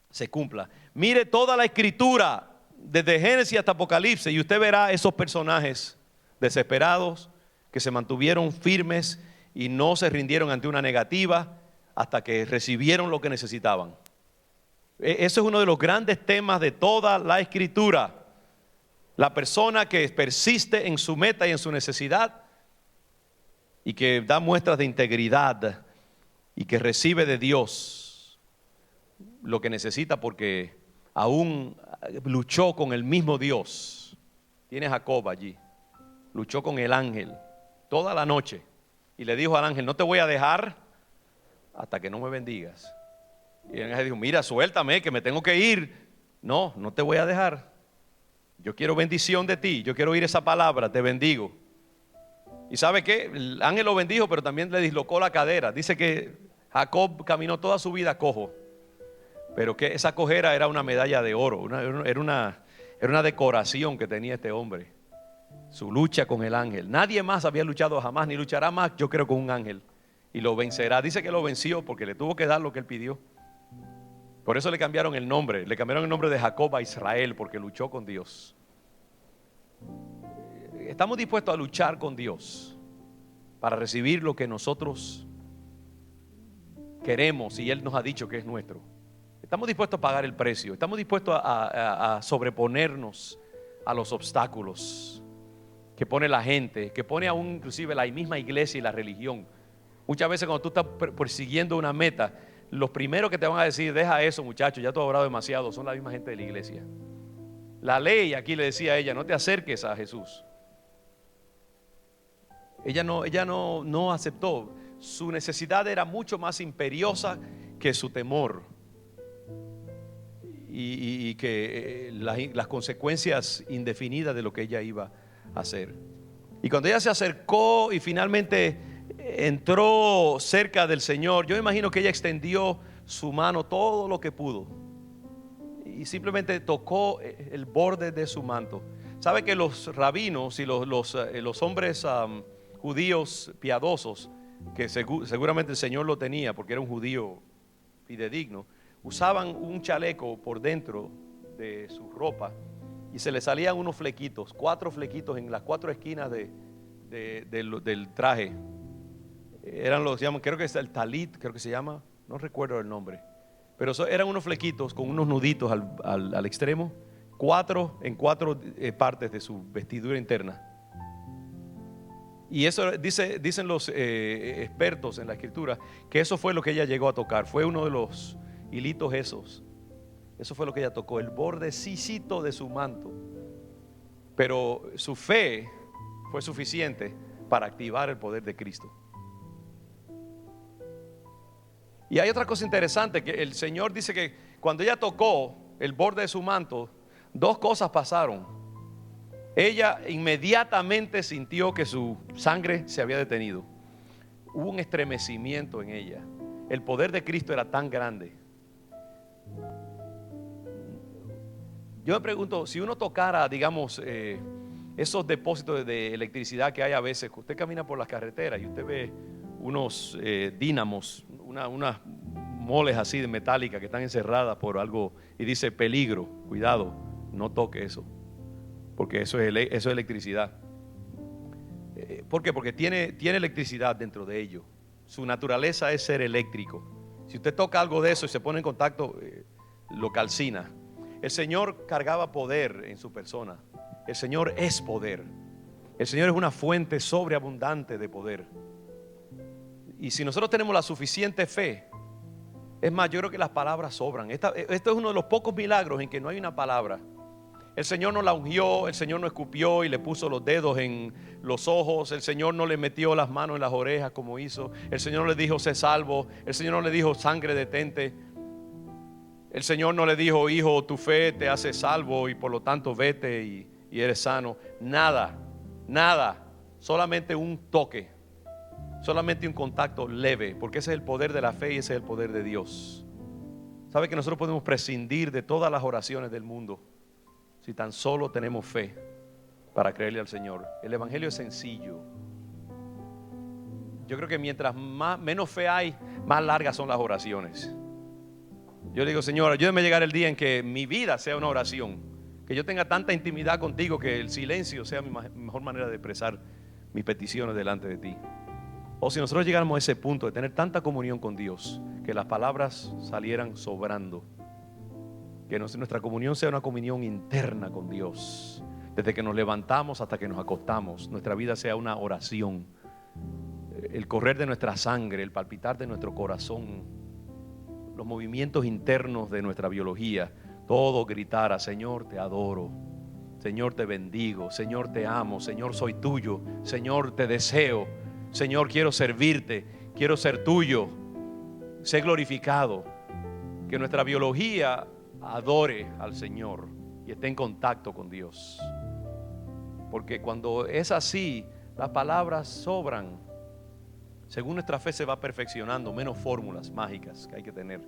A: se cumpla. Mire toda la escritura, desde Génesis hasta Apocalipsis, y usted verá esos personajes desesperados que se mantuvieron firmes y no se rindieron ante una negativa hasta que recibieron lo que necesitaban. Eso es uno de los grandes temas de toda la escritura. La persona que persiste en su meta y en su necesidad y que da muestras de integridad y que recibe de Dios lo que necesita porque aún luchó con el mismo Dios. Tiene Jacob allí, luchó con el ángel toda la noche y le dijo al ángel, no te voy a dejar hasta que no me bendigas. Y el ángel dijo, mira, suéltame que me tengo que ir. No te voy a dejar. Yo quiero bendición de ti, yo quiero oír esa palabra, te bendigo. ¿Y sabe qué? El ángel lo bendijo, pero también le dislocó la cadera. Dice que Jacob caminó toda su vida cojo, pero que esa cojera era una medalla de oro, era una decoración que tenía este hombre. Su lucha con el ángel. Nadie más había luchado jamás, ni luchará más, yo creo, con un ángel. Y lo vencerá. Dice que lo venció porque le tuvo que dar lo que él pidió. Por eso le cambiaron el nombre de Jacob a Israel, porque luchó con Dios. Estamos dispuestos a luchar con Dios para recibir lo que nosotros queremos y Él nos ha dicho que es nuestro. Estamos dispuestos a pagar el precio, estamos dispuestos a sobreponernos a los obstáculos que pone la gente, que pone aún inclusive la misma iglesia y la religión. Muchas veces cuando tú estás persiguiendo una meta, los primeros que te van a decir, deja eso muchacho, ya tú has orado demasiado, son la misma gente de la iglesia. La ley aquí le decía a ella, no te acerques a Jesús. Ella no aceptó. Su necesidad era mucho más imperiosa que su temor y que las consecuencias indefinidas de lo que ella iba hacer. Y cuando ella se acercó y finalmente entró cerca del Señor, yo imagino que ella extendió su mano todo lo que pudo y simplemente tocó el borde de su manto. Sabe que los rabinos y los hombres judíos piadosos, que seguramente el Señor lo tenía porque era un judío fidedigno, usaban un chaleco por dentro de su ropa y se le salían unos flequitos, 4 flequitos en las 4 esquinas del traje. Eran los, llaman, creo que es el talit, creo que se llama, no recuerdo el nombre, pero eran unos flequitos con unos nuditos al extremo, 4 en 4 partes de su vestidura interna. Y eso dicen los expertos en la escritura, que eso fue lo que ella llegó a tocar, fue uno de los hilitos esos. Eso fue lo que ella tocó, el bordecito de su manto. Pero su fe fue suficiente para activar el poder de Cristo. Y hay otra cosa interesante, que el Señor dice que cuando ella tocó el borde de su manto, 2 cosas pasaron. Ella inmediatamente sintió que su sangre se había detenido. Hubo un estremecimiento en ella. El poder de Cristo era tan grande. Yo me pregunto, si uno tocara, digamos, esos depósitos de electricidad que hay a veces, usted camina por las carreteras y usted ve unos dínamos, unas moles así de metálica que están encerradas por algo y dice peligro, cuidado, no toque eso, porque eso es electricidad. ¿Por qué? Porque tiene electricidad dentro de ello. Su naturaleza es ser eléctrico. Si usted toca algo de eso y se pone en contacto, lo calcina. El Señor cargaba poder en su persona. El Señor es poder. El Señor es una fuente sobreabundante de poder. Y si nosotros tenemos la suficiente fe, es más, yo creo que las palabras sobran. Esto es uno de los pocos milagros en que no hay una palabra. El Señor no la ungió, el Señor no escupió y le puso los dedos en los ojos. El Señor no le metió las manos en las orejas como hizo. El Señor no le dijo, sé salvo. El Señor no le dijo, sangre detente. El Señor no le dijo, hijo, tu fe te hace salvo y por lo tanto vete y eres sano. Nada, nada, solamente un toque, solamente un contacto leve, porque ese es el poder de la fe y ese es el poder de Dios. ¿Sabe que nosotros podemos prescindir de todas las oraciones del mundo si tan solo tenemos fe para creerle al Señor? El evangelio es sencillo. Yo creo que mientras menos fe hay, más largas son las oraciones. Yo le digo, Señor, ayúdame a llegar el día en que mi vida sea una oración, que yo tenga tanta intimidad contigo que el silencio sea mi mejor manera de expresar mis peticiones delante de ti. O si nosotros llegáramos a ese punto de tener tanta comunión con Dios, que las palabras salieran sobrando, que nuestra comunión sea una comunión interna con Dios, desde que nos levantamos hasta que nos acostamos, nuestra vida sea una oración, el correr de nuestra sangre, el palpitar de nuestro corazón, los movimientos internos de nuestra biología, todo gritara, Señor te adoro, Señor te bendigo, Señor te amo, Señor soy tuyo, Señor te deseo, Señor quiero servirte, quiero ser tuyo, sé glorificado. Que nuestra biología adore al Señor y esté en contacto con Dios, porque cuando es así, las palabras sobran. Según nuestra fe se va perfeccionando, menos fórmulas mágicas que hay que tener,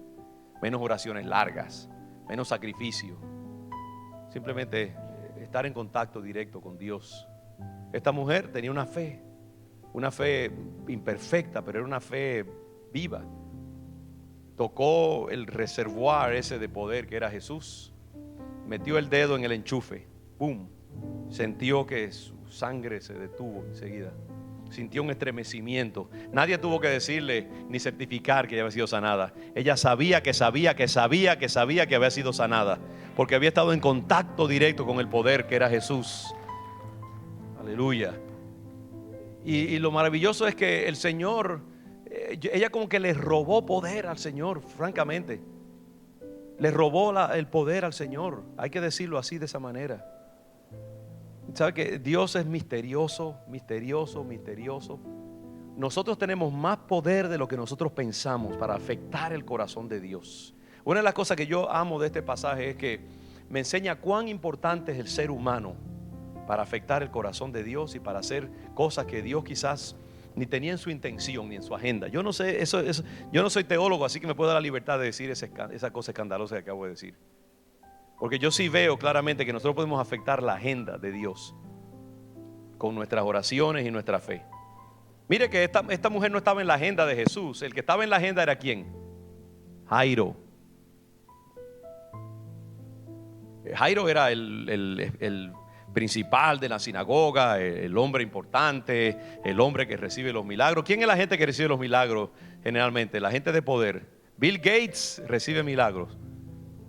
A: menos oraciones largas, menos sacrificio, simplemente estar en contacto directo con Dios. Esta mujer tenía una fe imperfecta, pero era una fe viva. Tocó el reservoir ese de poder que era Jesús, metió el dedo en el enchufe, ¡pum! Sintió que su sangre se detuvo enseguida. Sintió un estremecimiento. Nadie tuvo que decirle ni certificar que ella había sido sanada. Ella sabía que había sido sanada, porque había estado en contacto directo con el poder que era Jesús. Aleluya. Y lo maravilloso es que el Señor, ella como que le robó poder al Señor, francamente. Le robó el poder al Señor. Hay que decirlo así, de esa manera. ¿Sabe que Dios es misterioso, misterioso, misterioso? Nosotros tenemos más poder de lo que nosotros pensamos para afectar el corazón de Dios. Una de las cosas que yo amo de este pasaje es que me enseña cuán importante es el ser humano para afectar el corazón de Dios y para hacer cosas que Dios quizás ni tenía en su intención ni en su agenda. Yo no sé, yo no soy teólogo, así que me puedo dar la libertad de decir esa cosa escandalosa que acabo de decir. Porque yo sí veo claramente que nosotros podemos afectar la agenda de Dios con nuestras oraciones y nuestra fe. Mire que esta mujer no estaba en la agenda de Jesús. El que estaba en la agenda era ¿quién? Jairo. Jairo era el principal de la sinagoga, el hombre importante, el hombre que recibe los milagros. ¿Quién es la gente que recibe los milagros generalmente? La gente de poder. Bill Gates recibe milagros.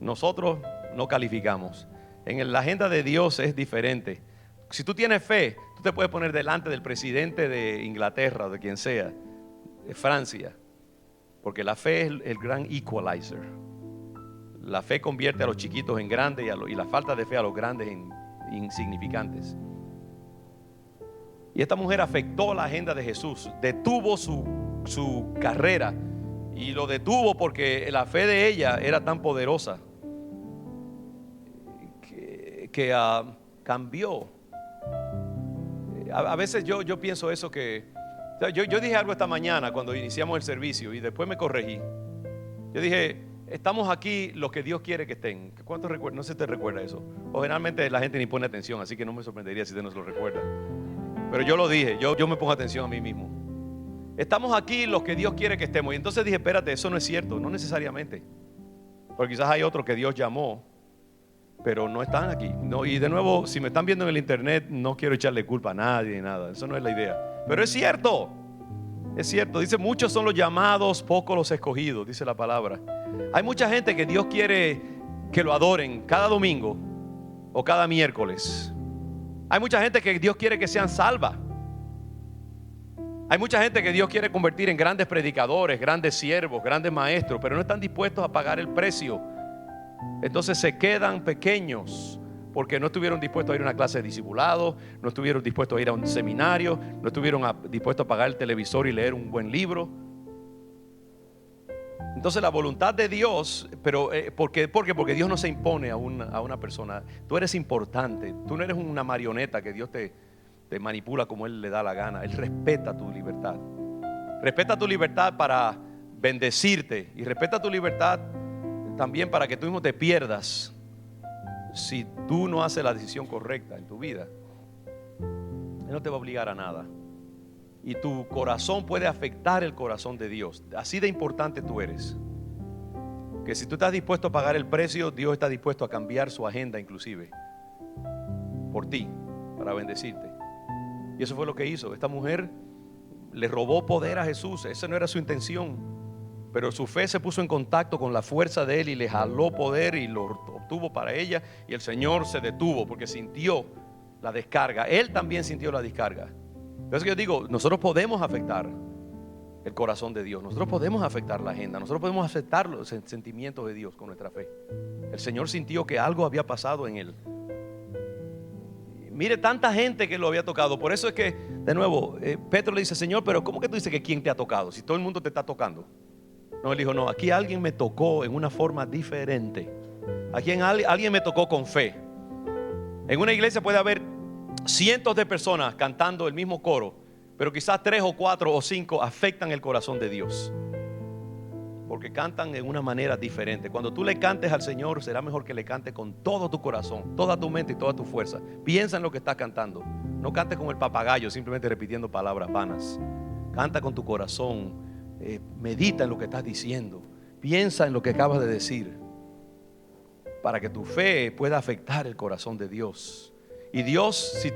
A: Nosotros no calificamos. En la agenda de Dios es diferente. Si tú tienes fe, tú te puedes poner delante del presidente de Inglaterra o de quien sea, de Francia, porque la fe es el gran equalizer. La fe convierte a los chiquitos en grandes y la falta de fe a los grandes en insignificantes. Y esta mujer afectó la agenda de Jesús, detuvo su carrera, y lo detuvo porque la fe de ella era tan poderosa que cambió. A veces yo pienso eso yo dije algo esta mañana cuando iniciamos el servicio y después me corregí. Yo dije, estamos aquí los que Dios quiere que estén. ¿Cuántos recuerdan? No sé si te recuerda eso. O generalmente la gente ni pone atención, así que no me sorprendería si usted no se lo recuerda. Pero yo lo dije, yo me pongo atención a mí mismo. Estamos aquí los que Dios quiere que estemos. Y entonces dije, espérate, eso no es cierto, no necesariamente. Porque quizás hay otros que Dios llamó, pero no están aquí. No, y de nuevo, si me están viendo en el internet, no quiero echarle culpa a nadie ni nada. Eso no es la idea. Pero es cierto. Es cierto. Dice, muchos son los llamados, pocos los escogidos, dice la palabra. Hay mucha gente que Dios quiere que lo adoren cada domingo o cada miércoles. Hay mucha gente que Dios quiere que sean salvas. Hay mucha gente que Dios quiere convertir en grandes predicadores, grandes siervos, grandes maestros, pero no están dispuestos a pagar el precio. Entonces se quedan pequeños porque no estuvieron dispuestos a ir a una clase de discipulado, no estuvieron dispuestos a ir a un seminario, no estuvieron dispuestos a pagar el televisor y leer un buen libro. Entonces la voluntad de Dios, pero porque Dios no se impone a una persona. Tú eres importante, tú no eres una marioneta que Dios te manipula como Él le da la gana. Él respeta tu libertad. Respeta tu libertad para bendecirte y respeta tu libertad también para que tú mismo te pierdas si tú no haces la decisión correcta en tu vida. Él no te va a obligar a nada. Y tu corazón puede afectar el corazón de Dios. Así de importante tú eres, que si tú estás dispuesto a pagar el precio, Dios está dispuesto a cambiar su agenda inclusive por ti, para bendecirte. Y eso fue lo que hizo. Esta mujer le robó poder a Jesús. Esa no era su intención, pero su fe se puso en contacto con la fuerza de Él y le jaló poder y lo obtuvo para ella. Y el Señor se detuvo porque sintió la descarga. Él también sintió la descarga. Entonces yo digo, nosotros podemos afectar el corazón de Dios. Nosotros podemos afectar la agenda. Nosotros podemos afectar los sentimientos de Dios con nuestra fe. El Señor sintió que algo había pasado en Él. Mire tanta gente que lo había tocado. Por eso es que, de nuevo, Pedro le dice, Señor, pero ¿cómo que tú dices que quién te ha tocado? Si todo el mundo te está tocando. No, él dijo, no, aquí alguien me tocó en una forma diferente. Aquí alguien me tocó con fe. En una iglesia puede haber cientos de personas cantando el mismo coro, pero quizás 3 o 4 o 5 afectan el corazón de Dios, porque cantan en una manera diferente. Cuando tú le cantes al Señor, será mejor que le cantes con todo tu corazón, toda tu mente y toda tu fuerza. Piensa en lo que estás cantando. No cantes como el papagayo, simplemente repitiendo palabras vanas. Canta con tu corazón. Medita en lo que estás diciendo. Piensa en lo que acabas de decir, para que tu fe pueda afectar el corazón de Dios. Y Dios, si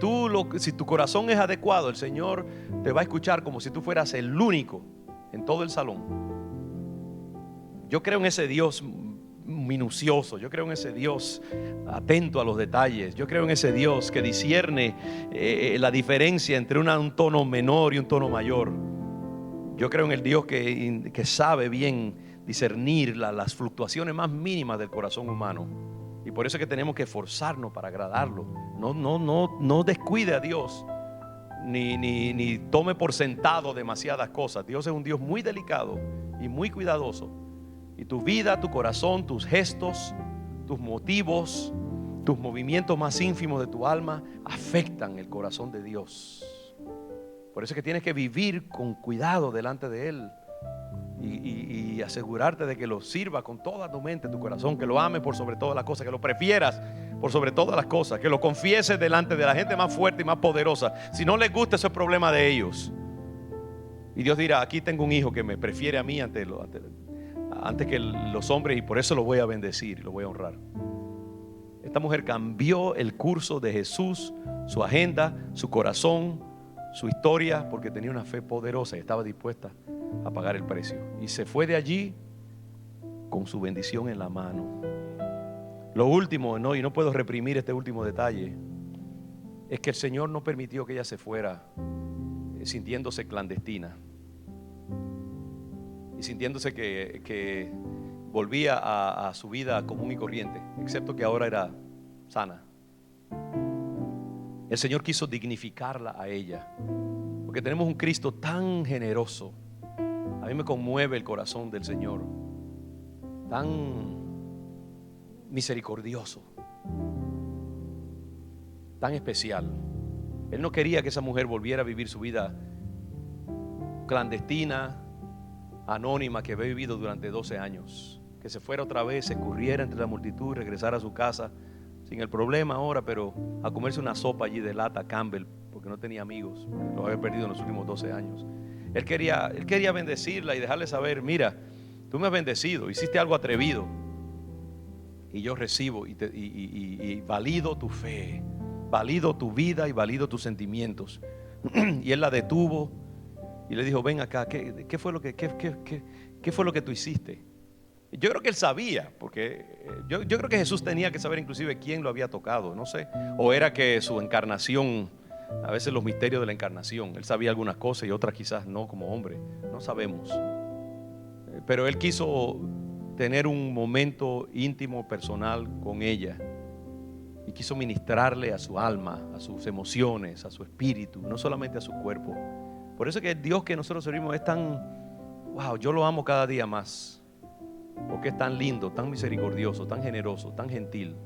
A: tu corazón es adecuado, el Señor te va a escuchar como si tú fueras el único en todo el salón. Yo creo en ese Dios minucioso. Yo creo en ese Dios atento a los detalles. Yo creo en ese Dios que discierne la diferencia entre un tono menor y un tono mayor. Yo creo en el Dios que sabe bien discernir las fluctuaciones más mínimas del corazón humano. Y por eso es que tenemos que esforzarnos para agradarlo. No descuide a Dios, ni tome por sentado demasiadas cosas. Dios es un Dios muy delicado y muy cuidadoso. Y tu vida, tu corazón, tus gestos, tus motivos tus movimientos más ínfimos de tu alma afectan el corazón de Dios. Por eso es que tienes que vivir con cuidado delante de Él y asegurarte de que lo sirva con toda tu mente, tu corazón, que lo ames por sobre todas las cosas, que lo prefieras por sobre todas las cosas, que lo confieses delante de la gente más fuerte y más poderosa. Si no les gusta, eso es problema de ellos. Y Dios dirá: aquí tengo un hijo que me prefiere a mí antes que los hombres, y por eso lo voy a bendecir y lo voy a honrar. Esta mujer cambió el curso de Jesús, su agenda, su corazón, su historia, porque tenía una fe poderosa y estaba dispuesta a pagar el precio. Y se fue de allí con su bendición en la mano. Lo último, y no puedo reprimir este último detalle, es que el Señor no permitió que ella se fuera sintiéndose clandestina y sintiéndose que volvía a su vida común y corriente, excepto que ahora era sana. El Señor quiso dignificarla a ella, porque tenemos un Cristo tan generoso. A mí me conmueve el corazón del Señor, tan misericordioso, tan especial. Él no quería que esa mujer volviera a vivir su vida clandestina, anónima, que había vivido durante 12 años. Que se fuera otra vez, se escurriera entre la multitud, regresara a su casa sin el problema ahora, pero a comerse una sopa allí de lata Campbell, porque no tenía amigos, los había perdido en los últimos 12 años. Él quería bendecirla y dejarle saber: mira, tú me has bendecido, hiciste algo atrevido, y yo recibo y valido tu fe, valido tu vida y valido tus sentimientos. Y él la detuvo y le dijo: ven acá, ¿qué fue lo que tú hiciste? Yo creo que él sabía, porque yo creo que Jesús tenía que saber inclusive quién lo había tocado, no sé, o era que su encarnación, a veces los misterios de la encarnación, él sabía algunas cosas y otras quizás no, como hombre, no sabemos. Pero él quiso tener un momento íntimo, personal con ella, y quiso ministrarle a su alma, a sus emociones, a su espíritu, no solamente a su cuerpo. Por eso que el Dios que nosotros servimos es tan, wow, yo lo amo cada día más, porque es tan lindo, tan misericordioso, tan generoso, tan gentil.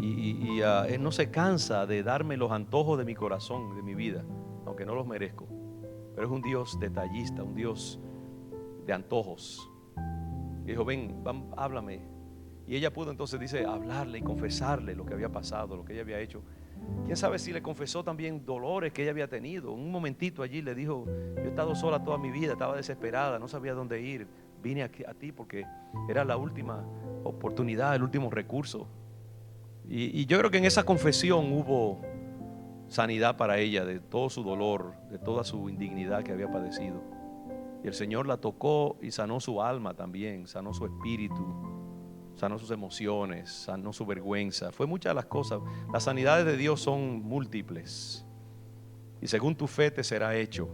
A: Y Él no se cansa de darme los antojos de mi corazón, de mi vida, aunque no los merezco. Pero es un Dios detallista, un Dios de antojos. Y dijo: ven, háblame. Y ella pudo entonces, dice, hablarle y confesarle lo que había pasado, lo que ella había hecho. Quién sabe si le confesó también dolores que ella había tenido. Un momentito allí le dijo: yo he estado sola toda mi vida, estaba desesperada, no sabía dónde ir. Vine aquí a ti porque era la última oportunidad, el último recurso. Y yo creo que en esa confesión hubo sanidad para ella de todo su dolor, de toda su indignidad que había padecido. Y el Señor la tocó y sanó su alma también, sanó su espíritu, sanó sus emociones, sanó su vergüenza. Fue muchas de las cosas. Las sanidades de Dios son múltiples, y según tu fe te será hecho.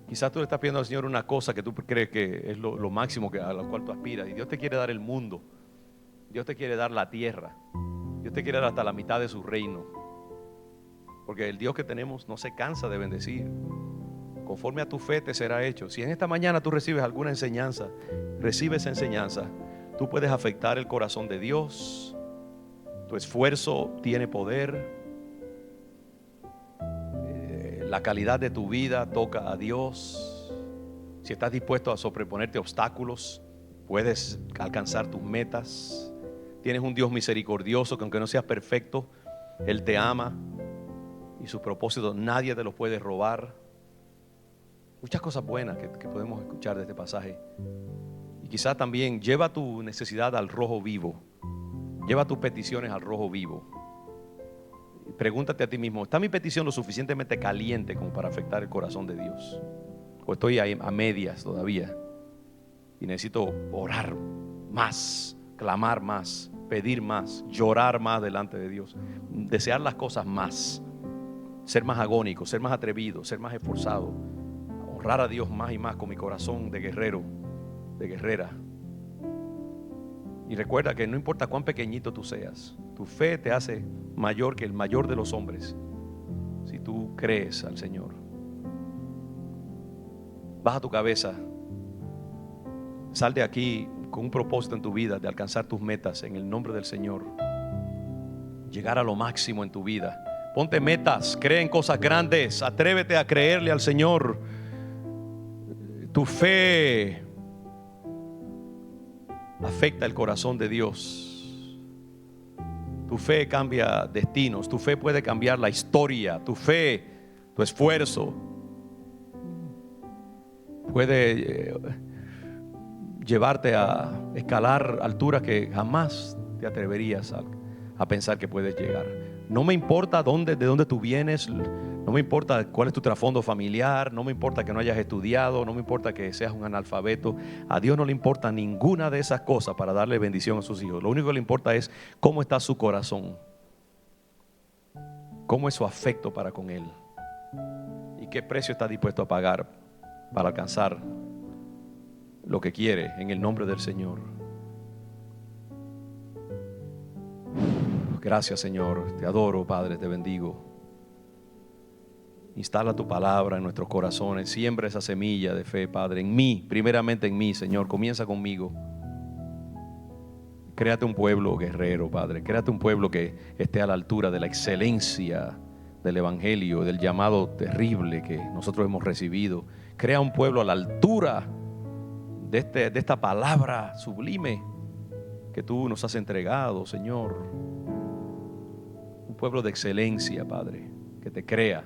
A: Quizás tú le estás pidiendo al Señor una cosa que tú crees que es lo máximo a lo cual tú aspiras, y Dios te quiere dar el mundo, Dios te quiere dar la tierra, Dios te quiere dar hasta la mitad de su reino, porque el Dios que tenemos no se cansa de bendecir. Conforme a tu fe te será hecho. Si en esta mañana tú recibes alguna enseñanza, recibe esa enseñanza. Tú puedes afectar el corazón de Dios. Tu esfuerzo tiene poder. La calidad de tu vida toca a Dios. Si estás dispuesto a sobreponerte obstáculos, puedes alcanzar tus metas. Tienes un Dios misericordioso que, aunque no seas perfecto, Él te ama, y sus propósitos nadie te los puede robar. Muchas cosas buenas que podemos escuchar de este pasaje. Y quizás también lleva tu necesidad al rojo vivo. Lleva tus peticiones al rojo vivo. Pregúntate a ti mismo: ¿está mi petición lo suficientemente caliente como para afectar el corazón de Dios? ¿O estoy ahí a medias todavía? Y necesito orar más, clamar más, pedir más, llorar más delante de Dios, desear las cosas más, ser más agónico, ser más atrevido, ser más esforzado, honrar a Dios más y más con mi corazón de guerrero, de guerrera. Y recuerda que no importa cuán pequeñito tú seas, tu fe te hace mayor que el mayor de los hombres si tú crees al Señor. Baja tu cabeza, sal de aquí con un propósito en tu vida de alcanzar tus metas en el nombre del Señor. Llegar a lo máximo en tu vida. Ponte metas, cree en cosas grandes, atrévete a creerle al Señor. Tu fe afecta el corazón de Dios. Tu fe cambia destinos, tu fe puede cambiar la historia, tu fe, tu esfuerzo puede llevarte a escalar alturas que jamás te atreverías a pensar que puedes llegar. No me importa de dónde tú vienes, no me importa cuál es tu trasfondo familiar, no me importa que no hayas estudiado, no me importa que seas un analfabeto. A Dios no le importa ninguna de esas cosas para darle bendición a sus hijos. Lo único que le importa es cómo está su corazón, cómo es su afecto para con Él y qué precio está dispuesto a pagar para alcanzar lo que quiere en el nombre del Señor. Gracias, Señor, te adoro, Padre, te bendigo. Instala tu palabra en nuestros corazones, siembra esa semilla de fe, Padre, en mí, primeramente en mí, Señor. Comienza conmigo. Créate un pueblo guerrero, Padre. Créate un pueblo que esté a la altura de la excelencia del evangelio, del llamado terrible que nosotros hemos recibido. Crea un pueblo a la altura de esta palabra sublime que tú nos has entregado, Señor. Un pueblo de excelencia, Padre, que te crea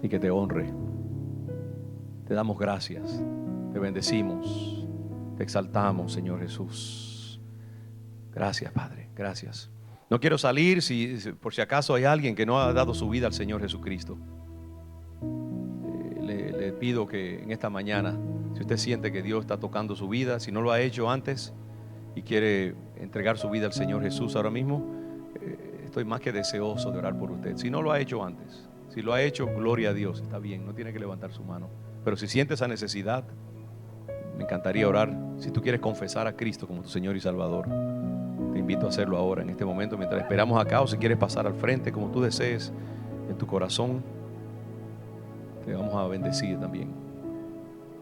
A: y que te honre. Te damos gracias, te bendecimos, te exaltamos, Señor Jesús. Gracias, Padre, gracias. No quiero salir por si acaso hay alguien que no ha dado su vida al Señor Jesucristo. Le pido que en esta mañana, si usted siente que Dios está tocando su vida, si no lo ha hecho antes y quiere entregar su vida al Señor Jesús ahora mismo, estoy más que deseoso de orar por usted. Si no lo ha hecho antes, si lo ha hecho, gloria a Dios, está bien, no tiene que levantar su mano. Pero si siente esa necesidad, me encantaría orar. Si tú quieres confesar a Cristo como tu Señor y Salvador, te invito a hacerlo ahora, en este momento, mientras esperamos acá, o si quieres pasar al frente, como tú desees, en tu corazón, te vamos a bendecir también.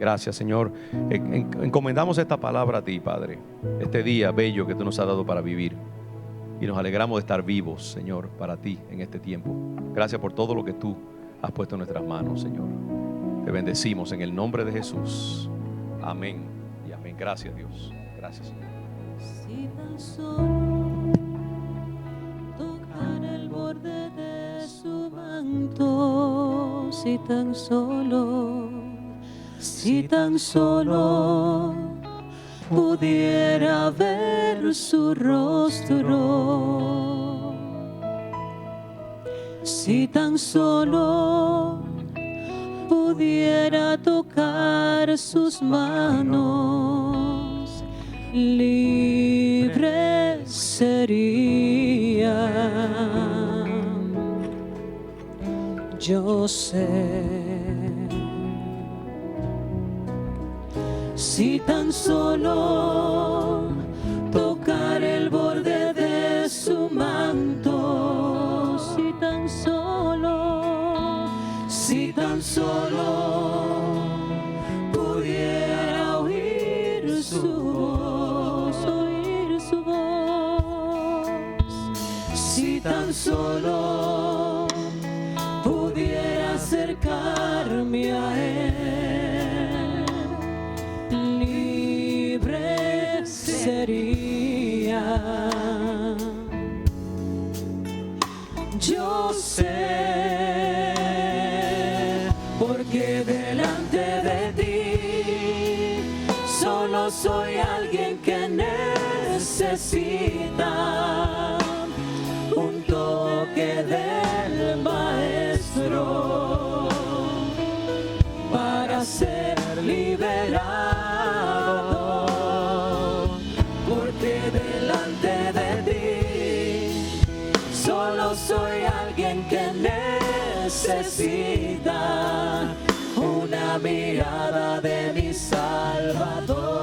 A: Gracias, Señor. Encomendamos esta palabra a ti, Padre, este día bello que tú nos has dado para vivir. Y nos alegramos de estar vivos, Señor, para ti en este tiempo. Gracias por todo lo que tú has puesto en nuestras manos, Señor. Te bendecimos en el nombre de Jesús. Amén y amén. Gracias, Dios. Gracias, Señor.
B: Si tan solo tocar el borde de su manto, si tan solo pudiera ver su rostro, si tan solo pudiera tocar sus manos, libre sería. Yo sé, si tan solo tocar el borde de su manto, si tan solo pudiera oír su voz, si tan solo pudiera acercarme a Él, libre sería. Yo sé, porque delante de ti solo soy alguien que necesita un toque del Maestro para ser liberado, porque delante de ti solo soy alguien que necesita una mirada de mi Salvador.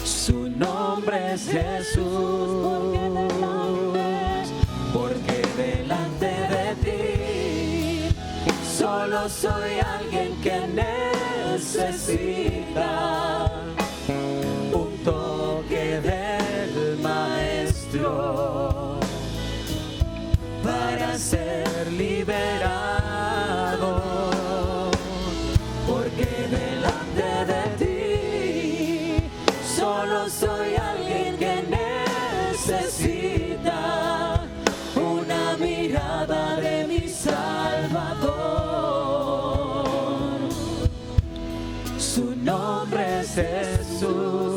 B: Su nombre es Jesús, porque delante de ti solo soy alguien que necesita un toque del Maestro para ser liberado, porque delante de ti solo soy alguien que necesita una mirada de mi Salvador. Su nombre es Jesús.